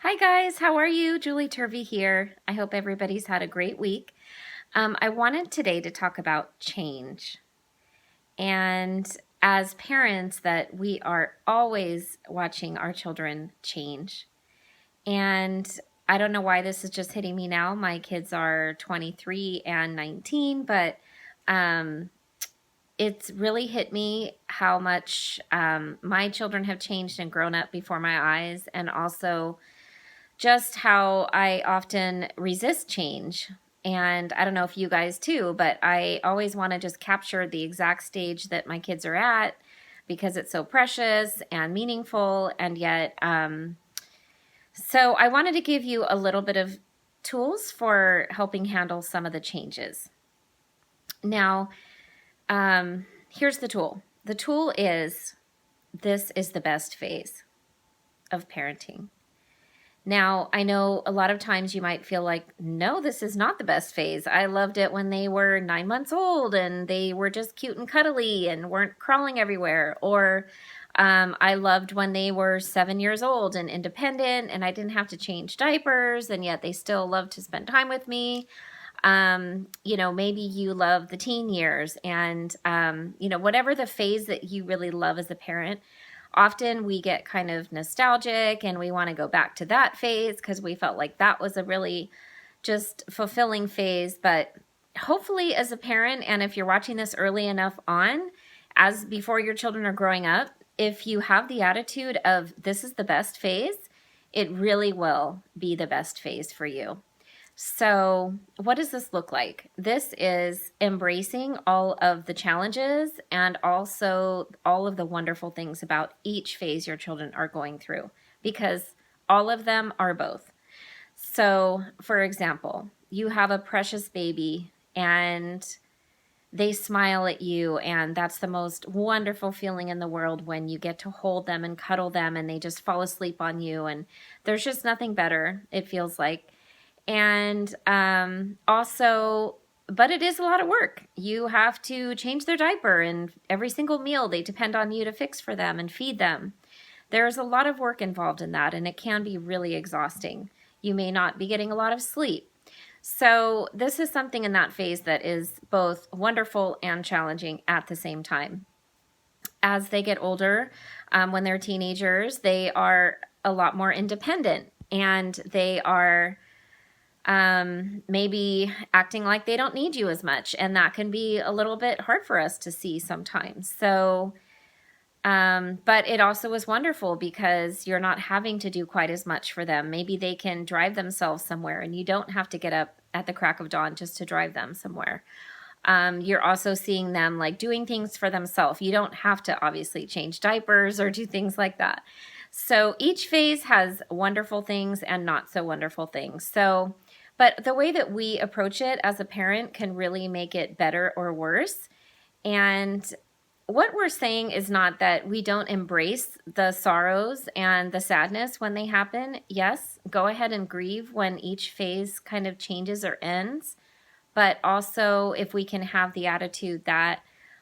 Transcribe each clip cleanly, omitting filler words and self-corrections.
Hi guys, how are you? Julie Turvey here. I hope everybody's had a great week. I wanted today to talk about change. And as parents, that we are always watching our children change. And I don't know why this is just hitting me now. My kids are 23 and 19, but it's really hit me how much my children have changed and grown up before my eyes, and also just how I often resist change. And I don't know if you guys too, but I always want to just capture the exact stage that my kids are at because it's so precious and meaningful. And yet, so I wanted to give you a little bit of tools for helping handle some of the changes. Now, here's the tool. The tool is, this is the best phase of parenting. Now, I know a lot of times you might feel like, no, this is not the best phase. I loved it when they were 9 months old and they were just cute and cuddly and weren't crawling everywhere. Or I loved when they were 7 years old and independent and I didn't have to change diapers, and yet they still loved to spend time with me. Maybe you love the teen years, and, whatever the phase that you really love as a parent. Often we get kind of nostalgic and we want to go back to that phase because we felt like that was a really just fulfilling phase. But hopefully, as a parent, and if you're watching this early enough on, as before your children are growing up, if you have the attitude of this is the best phase, it really will be the best phase for you. So what does this look like? This is embracing all of the challenges and also all of the wonderful things about each phase your children are going through, because all of them are both. So, for example, you have a precious baby and they smile at you, and that's the most wonderful feeling in the world when you get to hold them and cuddle them and they just fall asleep on you, and there's just nothing better, it feels like. And also, but it is a lot of work. You have to change their diaper, and every single meal they depend on you to fix for them and feed them. There's a lot of work involved in that, and it can be really exhausting. You may not be getting a lot of sleep. So this is something in that phase that is both wonderful and challenging at the same time. As they get older, when they're teenagers, they are a lot more independent, and they are maybe acting like they don't need you as much. And that can be a little bit hard for us to see sometimes. So, but it also is wonderful because you're not having to do quite as much for them. Maybe they can drive themselves somewhere and you don't have to get up at the crack of dawn just to drive them somewhere. You're also seeing them like doing things for themselves. You don't have to obviously change diapers or do things like that. So each phase has wonderful things and not so wonderful things. So, but the way that we approach it as a parent can really make it better or worse. And what we're saying is not that we don't embrace the sorrows and the sadness when they happen. Yes, go ahead and grieve when each phase kind of changes or ends. But also, if we can have the attitude that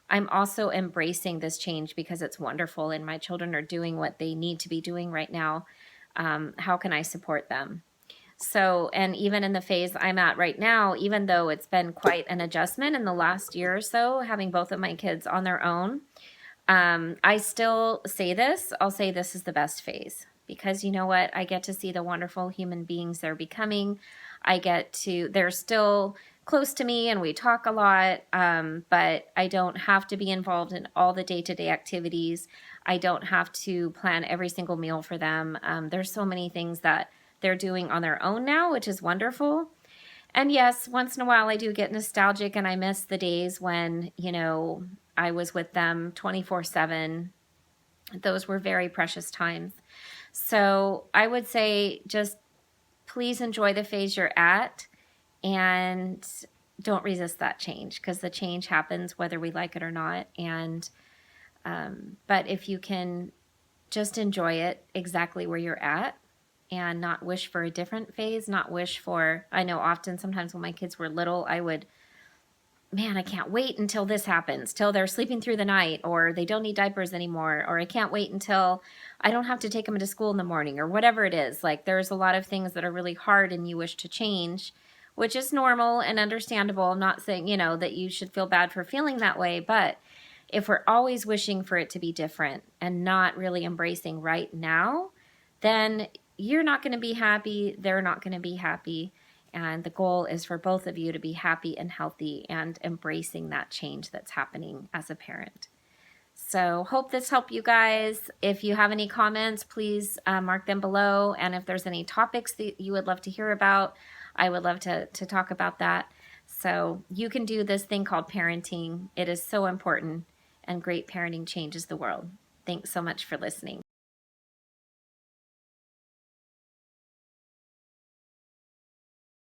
I'm also embracing this change because it's wonderful and my children are doing what they need to be doing right now, how can I support them? So, and even in the phase I'm at right now, even though it's been quite an adjustment in the last year or so, having both of my kids on their own, I still say this. I'll say this is the best phase because you know what? I get to see the wonderful human beings they're becoming. They're still close to me and we talk a lot, but I don't have to be involved in all the day-to-day activities. I don't have to plan every single meal for them. There's so many things that they're doing on their own now, which is wonderful. And yes, once in a while I do get nostalgic and I miss the days when, I was with them 24/7. Those were very precious times. So I would say just please enjoy the phase you're at and don't resist that change, because the change happens whether we like it or not. And but if you can just enjoy it exactly where you're at and not wish for a different phase, not wish for, I know often sometimes when my kids were little, I would man, I can't wait until this happens, till they're sleeping through the night, or they don't need diapers anymore, or I can't wait until I don't have to take them to school in the morning, or whatever it is. Like, there's a lot of things that are really hard and you wish to change, which is normal and understandable. I'm not saying, that you should feel bad for feeling that way, but if we're always wishing for it to be different and not really embracing right now, then you're not going to be happy. They're not going to be happy. And the goal is for both of you to be happy and healthy and embracing that change that's happening as a parent. So hope this helped you guys. If you have any comments, please mark them below. And if there's any topics that you would love to hear about, I would love to talk about that. So you can do this thing called parenting. It is so important, and great parenting changes the world. Thanks so much for listening.